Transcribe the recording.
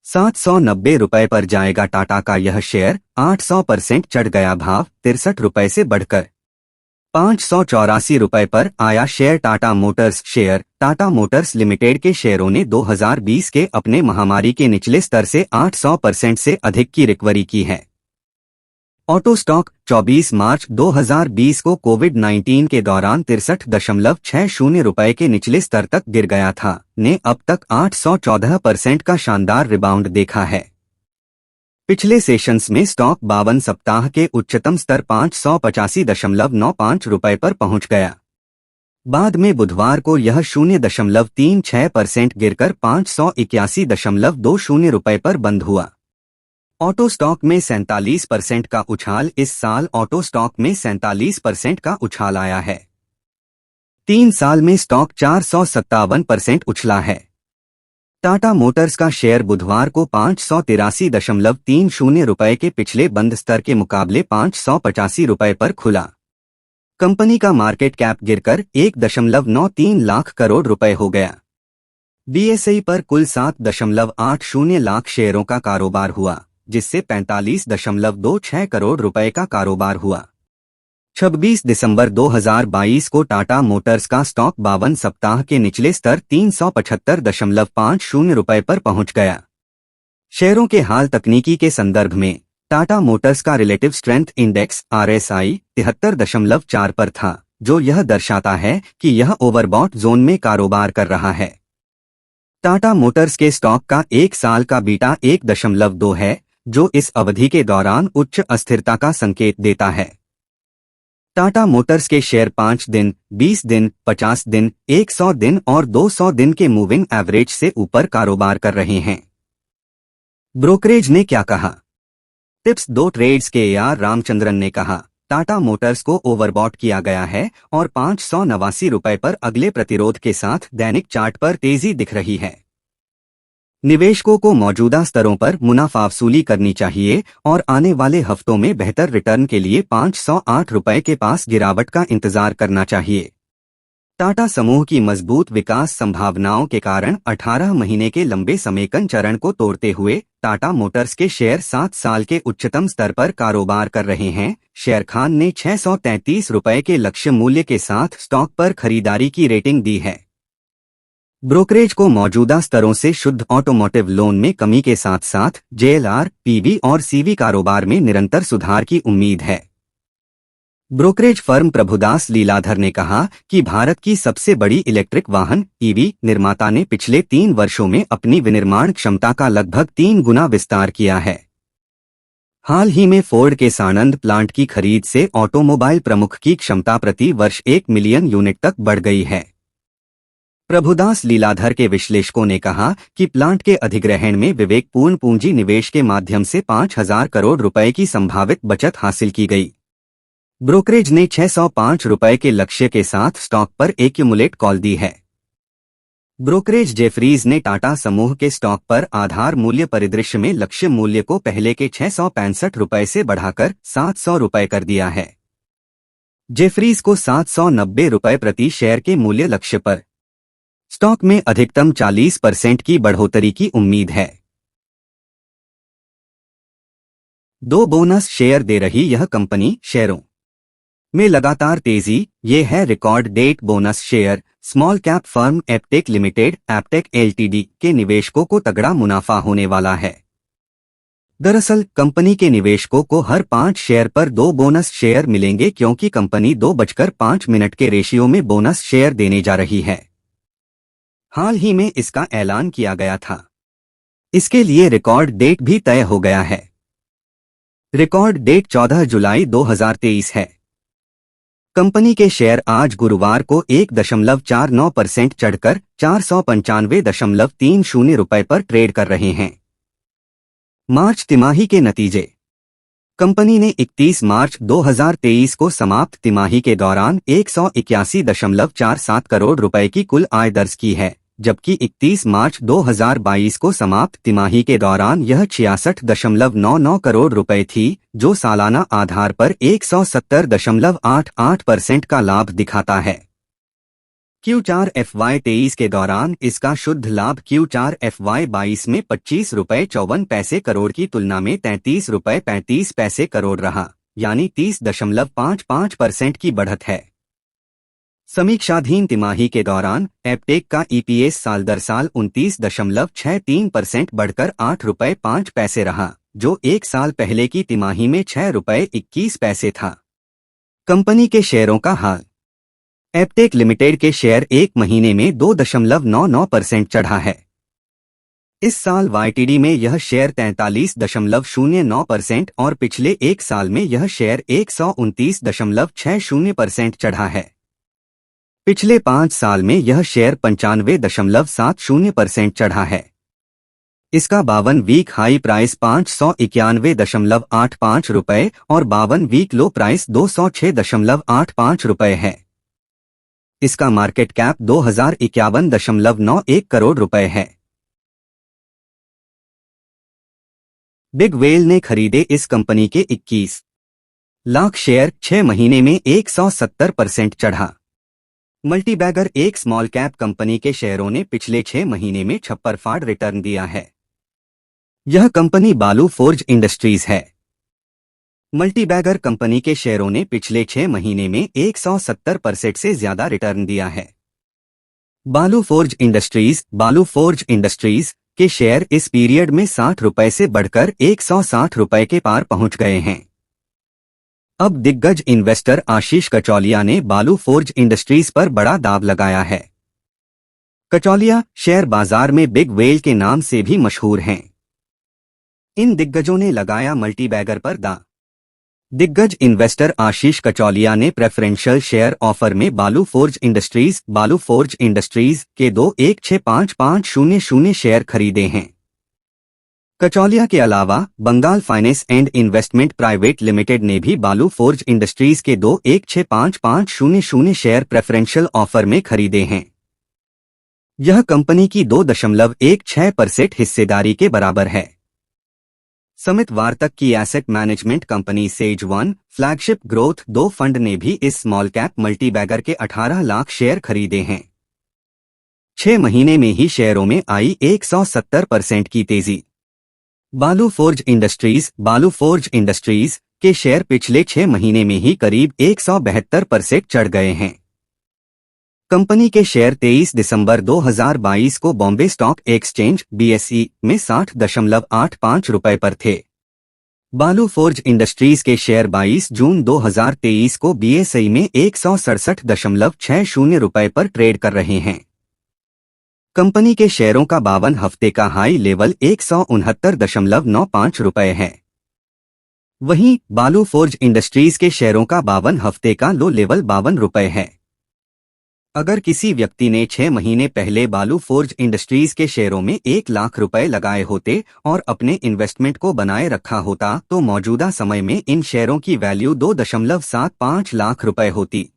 ₹790 पर जाएगा टाटा का यह शेयर। 800% चढ़ गया भाव, ₹63 से बढ़कर ₹584 पर आया share. Tata Motors share. Tata Motors limited के शेयरों ने 2020 के अपने महामारी के निचले स्तर से 800% से अधिक की रिकवरी की है। ऑटो स्टॉक 24 मार्च 2020 को कोविड-19 के दौरान ₹63.60 के निचले स्तर तक गिर गया था, ने अब तक 814% का शानदार रिबाउंड देखा है। पिछले सेशंस में स्टॉक 52 सप्ताह के उच्चतम स्तर ₹585.95 पर पहुंच गया। बाद में बुधवार को यह 0.36% गिरकर ₹581.20 पर बंद हुआ। ऑटो स्टॉक में 47% का उछाल। इस साल ऑटो स्टॉक में 47% का उछाल आया है। 3 साल में स्टॉक 457% उछला है। टाटा मोटर्स का शेयर बुधवार को ₹583.30 के पिछले बंद स्तर के मुकाबले ₹585 पर खुला। कंपनी का मार्केट कैप गिरकर 1.93 लाख करोड़ रुपए हो गया। बीएसई पर कुल 7.80 लाख शेयरों का कारोबार हुआ, जिससे 45.26 करोड़ रुपए का कारोबार हुआ। 26 दिसंबर 2022 को टाटा मोटर्स का स्टॉक 52 सप्ताह के निचले स्तर ₹375.50 पर पहुंच गया। शेयरों के हाल तकनीकी के संदर्भ में टाटा मोटर्स का रिलेटिव स्ट्रेंथ इंडेक्स RSI 73.4 पर था, जो यह दर्शाता है कि यह ओवरबॉट जोन में कारोबार कर रहा है। टाटा मोटर्स के स्टॉक का 1 साल का बीटा 1.2 है, जो इस अवधि के दौरान उच्च अस्थिरता का संकेत देता है। टाटा मोटर्स के शेयर 5 दिन, 20 दिन, 50 दिन, 100 दिन और 200 दिन के मूविंग एवरेज से ऊपर कारोबार कर रहे हैं। ब्रोकरेज ने क्या कहा? टिप्स 2 ट्रेड्स के AR रामचंद्रन ने कहा, टाटा मोटर्स को ओवरबॉट किया गया है और ₹589 पर अगले प्रतिरोध के साथ दैनिक चार्ट पर तेजी दिख रही है। निवेशकों को मौजूदा स्तरों पर मुनाफा वसूली करनी चाहिए और आने वाले हफ्तों में बेहतर रिटर्न के लिए ₹508 के पास गिरावट का इंतजार करना चाहिए। टाटा समूह की मजबूत विकास संभावनाओं के कारण 18 महीने के लंबे समेकन चरण को तोड़ते हुए टाटा मोटर्स के शेयर 7 साल के उच्चतम स्तर पर कारोबार कर रहे हैं। शेयर खान ने ₹633 के लक्ष्य मूल्य के साथ स्टॉक पर खरीदारी की रेटिंग दी है। ब्रोकरेज को मौजूदा स्तरों से शुद्ध ऑटोमोटिव लोन में कमी के साथ साथ JLR, PV और CV कारोबार में निरंतर सुधार की उम्मीद है। ब्रोकरेज फर्म प्रभुदास लीलाधर ने कहा कि भारत की सबसे बड़ी इलेक्ट्रिक वाहन EV निर्माता ने पिछले 3 वर्षों में अपनी विनिर्माण क्षमता का लगभग 3 गुना विस्तार किया है। हाल ही में फोर्ड के साणंद प्लांट की खरीद से ऑटोमोबाइल प्रमुख की क्षमता प्रति वर्ष 1 मिलियन यूनिट तक बढ़ गई है। प्रभुदास लीलाधर के विश्लेषकों ने कहा कि प्लांट के अधिग्रहण में विवेकपूर्ण पूंजी निवेश के माध्यम से 5,000 करोड़ रुपए की संभावित बचत हासिल की गई। ब्रोकरेज ने ₹605 के लक्ष्य के साथ स्टॉक पर एक्यूमुलेट कॉल दी है। ब्रोकरेज जेफरीज ने टाटा समूह के स्टॉक पर आधार मूल्य परिदृश्य में लक्ष्य मूल्य को पहले के ₹665 से बढ़ाकर ₹700 कर दिया है। जेफरीज को ₹790 प्रति शेयर के मूल्य लक्ष्य पर स्टॉक में अधिकतम 40% की बढ़ोतरी की उम्मीद है। 2 बोनस शेयर दे रही यह कंपनी। शेयरों में लगातार तेजी। ये है record date bonus share. Small cap firm Aptech limited Aptech LTD के निवेशकों को तगड़ा मुनाफा होने वाला है। दरअसल कंपनी के निवेशकों को हर 5 शेयर पर 2 बोनस शेयर मिलेंगे, क्योंकि कंपनी 2:05 के रेशियो में बोनस शेयर देने जा रही है। हाल ही में इसका ऐलान किया गया था। इसके लिए रिकॉर्ड डेट भी तय हो गया है। रिकॉर्ड डेट 14 जुलाई 2023 है। कंपनी के शेयर आज गुरुवार को 1.49% चढ़कर ₹495.30 पर ट्रेड कर रहे हैं। मार्च तिमाही के नतीजे। कंपनी ने 31 मार्च 2023 को समाप्त तिमाही के दौरान 181.47 करोड़ रुपए की कुल आय दर्ज की है, जबकि 31 मार्च 2022 को समाप्त तिमाही के दौरान यह 66.99 करोड़ रुपए थी, जो सालाना आधार पर 170.88% का लाभ दिखाता है। Q4 FY23 के दौरान इसका शुद्ध लाभ Q4 FY22 में 25 रुपये 54 पैसे करोड़ की तुलना में 33 रुपये 35 पैसे करोड़ रहा, यानी 30.55% की बढ़त है। समीक्षाधीन तिमाही के दौरान एपटेक का EPS साल दर साल 29.63% बढ़कर 8 रुपये 5 पैसे रहा, जो एक साल पहले की तिमाही में 6 रुपये 21 पैसे था। कंपनी के शेयरों का हाल। एपटेक लिमिटेड के शेयर एक महीने में 2.99% चढ़ा है। इस साल YTD में यह शेयर 43.09% और पिछले एक साल में यह शेयर 129.60% चढ़ा है। पिछले 5 साल में यह शेयर 95.70% चढ़ा है। इसका 52 वीक हाई प्राइस 591.85 रुपये और 52 वीक लो प्राइस 206.85 रुपये है। इसका मार्केट कैप 2051.91 करोड़ रुपए है। बिग वेल ने खरीदे इस कंपनी के 21 लाख शेयर, 6 महीने में 170% चढ़ा। मल्टीबैगर एक स्मॉल कैप कंपनी के शेयरों ने पिछले 6 महीने में 56% रिटर्न दिया है। यह कंपनी बालू फोर्ज इंडस्ट्रीज है। मल्टीबैगर कंपनी के शेयरों ने पिछले 6 महीने में 170% से ज्यादा रिटर्न दिया है। बालू फोर्ज इंडस्ट्रीज के शेयर इस पीरियड में 60 रुपए से बढ़कर 160 रुपए के पार पहुंच गए हैं। अब दिग्गज इन्वेस्टर आशीष कचौलिया ने बालू फोर्ज इंडस्ट्रीज पर बड़ा दांव लगाया है। कचौलिया शेयर बाजार में बिग वेल के नाम से भी मशहूर हैं। इन दिग्गजों ने लगाया मल्टीबैगर पर दांव। दिग्गज इन्वेस्टर आशीष कचौलिया ने प्रेफरेंशियल शेयर ऑफर में बालू फोर्ज इंडस्ट्रीज के 216550 शेयर खरीदे हैं। कचौलिया के अलावा Bengal finance and investment private limited ने भी बालू फोर्ज इंडस्ट्रीज के 216550 शेयर प्रेफरेंशियल ऑफर में खरीदे हैं। यह कंपनी की 2.16% हिस्सेदारी के बराबर है। समित वार्तक की asset management company says one flagship growth 2 fund ने भी इस स्मॉल कैप मल्टीबैगर के 18 लाख शेयर खरीदे हैं। 6 महीने में ही शेयरों में आई 170% की तेजी। बालू फोर्ज इंडस्ट्रीज के शेयर पिछले 6 महीने में ही करीब 172% चढ़ गए हैं। कंपनी के शेयर 23 दिसंबर 2022 को बॉम्बे स्टॉक एक्सचेंज BSE में 60.85 रुपए पर थे। बालू फोर्ज इंडस्ट्रीज के शेयर 22 जून 2023 को BSE में 167.60 रुपए पर ट्रेड कर रहे हैं। कंपनी के शेयरों का 52 हफ्ते का हाई लेवल 169.95 रुपए है। वहीं बालू फोर्ज इंडस्ट्रीज के शेयरों का 52 हफ्ते का लो लेवल 52 रुपए है। अगर किसी व्यक्ति ने 6 महीने पहले बालू फोर्ज इंडस्ट्रीज के शेयरों में 1 लाख रुपए लगाए होते और अपने इन्वेस्टमेंट को बनाए रखा होता तो मौजूदा समय में इन शेयरों की वैल्यू 2.75 लाख रुपए होती।